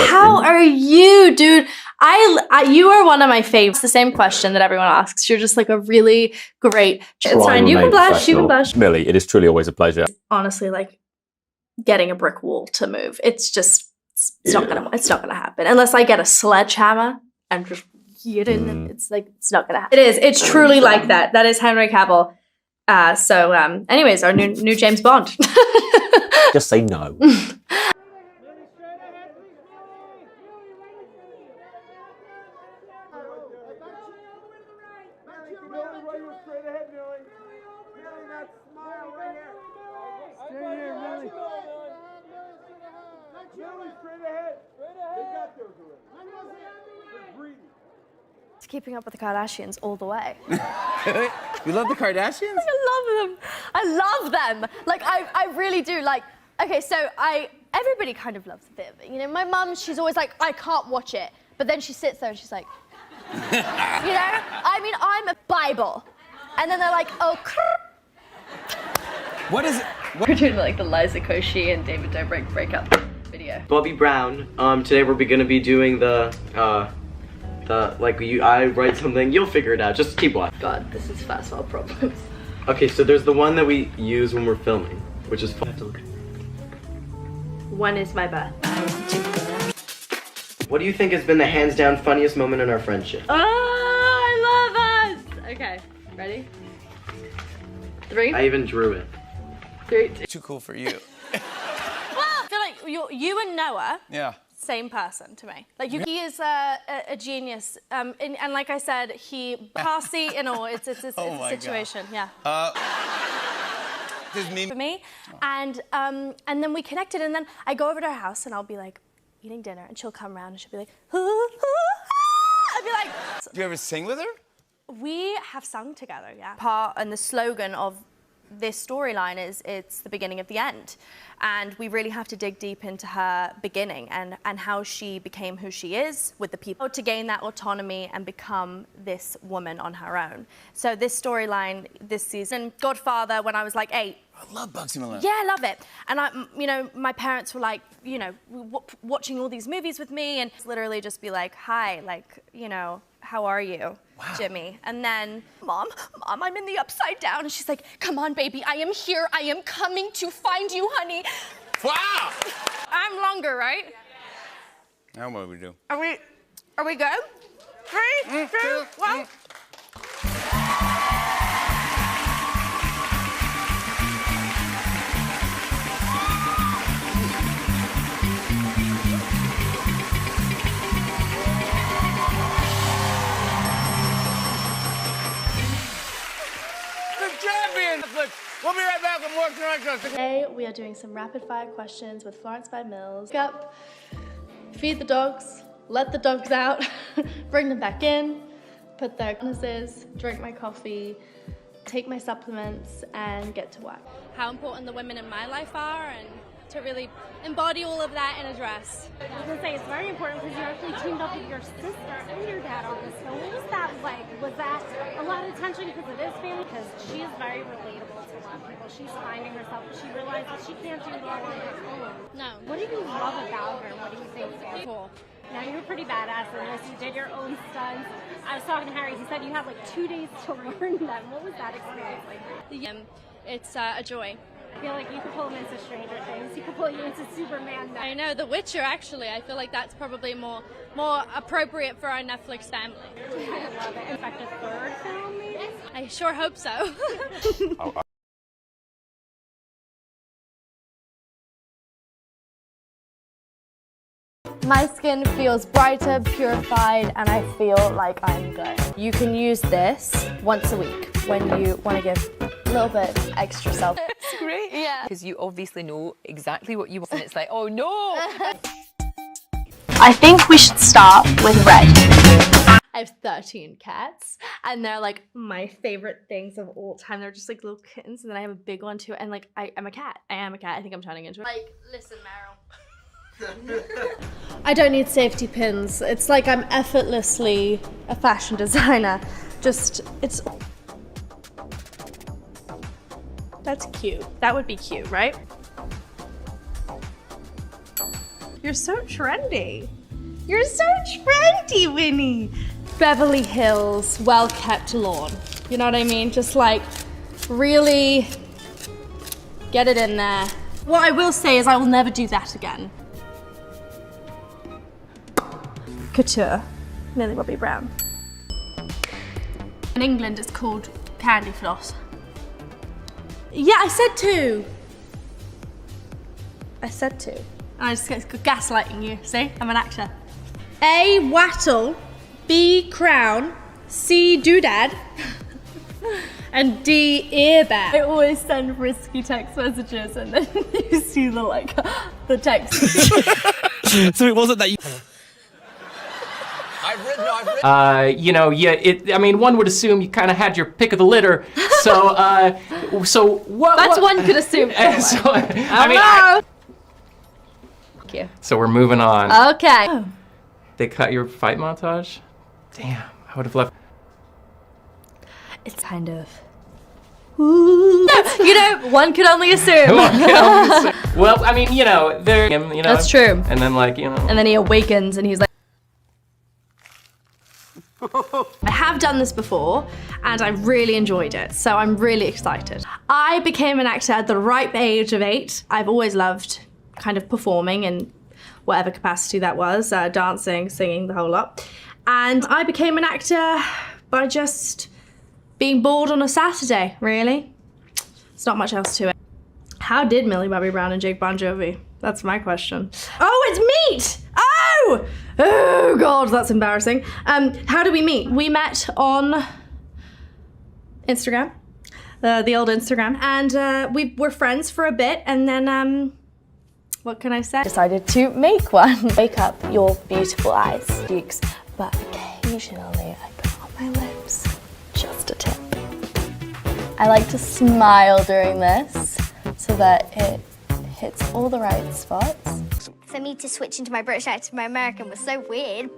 How are you, dude? You are one of my favorites. It's the same question that everyone asks. You're just like a really great. It's fine. You can blush. You can blush. Millie, it is truly always a pleasure. Honestly, like getting a brick wall to move. It's just it's not gonna happen unless I get a sledgehammer and just hit it in. It's like it's not gonna happen. It is. It's truly like that. That is Henry Cavill. Anyways, our new James Bond. Just say no. It's keeping up with the Kardashians all the way. You love the Kardashians? I love them. I love them. Like I really do. Like, okay, so everybody kind of loves a bit of it. You know, my mum, she's always like, I can't watch it. But then she sits there and she's like, you know? I mean, I'm a Bible. And then they're like, oh, What is it? We're doing like the Liza Koshy and David Dobrik breakup video. Bobby Brown. Today we're gonna be doing I write something, you'll figure it out. Just keep watching. God, this is fast world problems. Okay, so there's the one that we use when we're filming, which is fun. When is my birthday? What do you think has been the hands down funniest moment in our friendship? Oh, I love us! Okay, ready? 3. I even drew it. 3, 2. Too cool for you. Well, I feel like you and Noah. Yeah. Same person to me. Like he is a genius, and like I said, he classy and all. It's a situation, God. yeah. This me. For me, and then we connected, and then I go over to her house, and I'll be like eating dinner, and she'll come around, and she'll be like, I'd be like. Do you ever sing with her? We have sung together, yeah. Part and the slogan of this storyline is it's the beginning of the end. And we really have to dig deep into her beginning and how she became who she is with the people to gain that autonomy and become this woman on her own. So this storyline this season, Godfather, when I was like 8. I love Bugsy Malone. Yeah, I love it. And my parents were like, watching all these movies with me and literally just be like, hi, like, how are you? Wow. Jimmy. And then, Mom, I'm in the upside down. And she's like, come on, baby, I am here. I am coming to find you, honey. Wow! I'm longer, right? Now what do we do? Are we good? 3, 2, 1. We'll be right back with more tonight. Today we are doing some rapid fire questions with Florence by Mills. Wake up, feed the dogs, let the dogs out, bring them back in, put their harnesses, drink my coffee, take my supplements, and get to work. How important the women in my life are and to really embody all of that in a dress. I was gonna say, it's very important because you actually teamed up with your sister and your dad on this film. What was that like? Was that a lot of attention because of this family? Because she is very relatable to a lot of people. She's finding herself, but she realized that she can't do it all on her own. No. What do you love about her? What do you think is cool? Now, you were pretty badass in this. You did your own stunts. I was talking to Harry. He said you had like 2 days to learn them. What was that experience like? It's a joy. I feel like you could pull him into Stranger Things. You could pull you into Superman. I know, The Witcher, actually. I feel like that's probably more appropriate for our Netflix family. I love it. In fact, a third film, maybe? I sure hope so. My skin feels brighter, purified, and I feel like I'm good. You can use this once a week when you want to give a little bit extra self. It's great. Yeah. Because you obviously know exactly what you want and it's like, oh no! I think we should start with red. I have 13 cats and they're like my favorite things of all time. They're just like little kittens and then I have a big one too and like I'm a cat. I am a cat. I think I'm turning into it. Like, listen, Meryl. I don't need safety pins. It's like I'm effortlessly a fashion designer. It's... That's cute. That would be cute, right? You're so trendy. You're so trendy, Winnie. Beverly Hills, well-kept lawn. You know what I mean? Just like, really get it in there. What I will say is I will never do that again. Couture, Millie Bobby Brown. In England, it's called candy floss. Yeah, I said two. I said two. I just gaslighting you, see? I'm an actor. A, wattle, B, crown, C, doodad, and D, earbag. I always send risky text messages and then you see the text. So it wasn't that you... You know, I mean, one would assume you kind of had your pick of the litter. So, what? That's one could assume. Thank you. So we're moving on. Okay. They cut your fight montage? Damn, I would have left. It's kind of. Ooh. You know, one could only assume. Well, I mean, you know, That's true. And then, like, you know. And then he awakens and he's like. I have done this before and I really enjoyed it, so I'm really excited. I became an actor at the ripe age of 8. I've always loved kind of performing in whatever capacity that was, dancing, singing, the whole lot. And I became an actor by just being bored on a Saturday, really. There's not much else to it. How did Millie Bobby Brown and Jake Bon Jovi? That's my question. Oh, it's meat! Oh! Oh God, that's embarrassing. How did we meet? We met on Instagram, the old Instagram, and we were friends for a bit, and then, what can I say? Decided to make one. Wake up your beautiful eyes, Dukes, but occasionally I put on my lips. Just a tip. I like to smile during this so that it hits all the right spots. For me to switch into my British accent to my American was so weird.